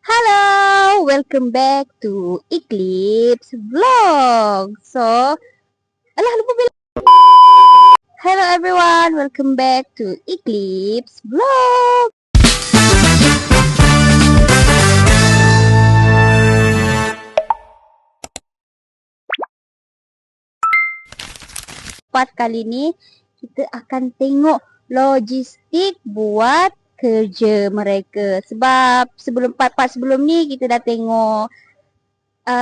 Hello, welcome back to Eclipse Vlog. Lupa bilang. Hello everyone, welcome back to Eclipse Vlog. Part kali ni kita akan tengok logistik buat kerja mereka. Sebab part sebelum ni kita dah tengok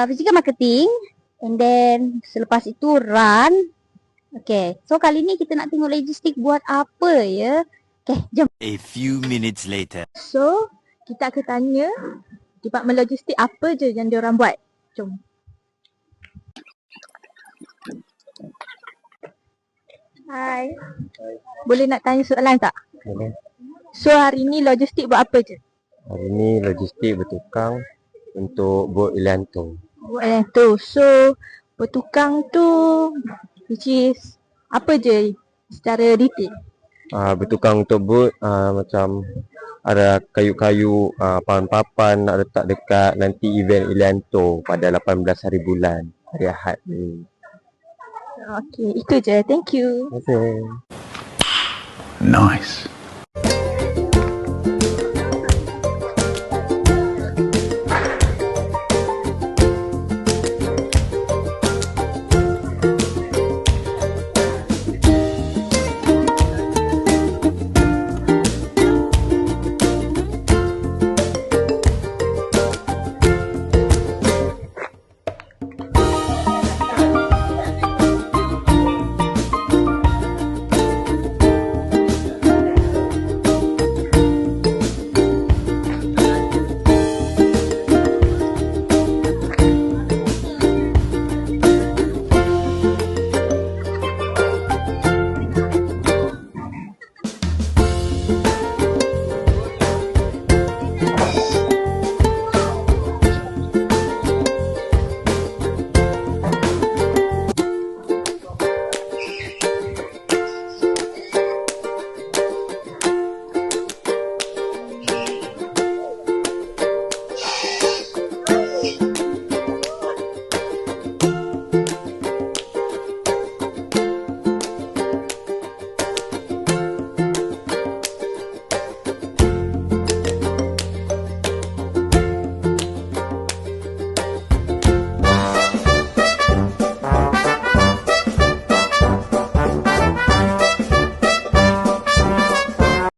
physical marketing, and then selepas itu run. Okay, so kali ni kita nak tengok logistik buat apa ya. Okay, jom. A few minutes later. So, kita akan tanya department logistik apa je yang diorang buat. Jom. Hai. Boleh nak tanya soalan tak? Boleh. So, hari ni logistik buat apa je? Hari ni logistik bertukang untuk bot Ilianto. Buat yang tu. So, bertukang tu which is apa je secara detail? Bertukang untuk bot macam ada kayu-kayu, papan-papan nak letak dekat nanti event Ilianto pada 18 hari bulan, hari Ahad ni. Okay, itu je. Thank you. Terima kasih. Nice.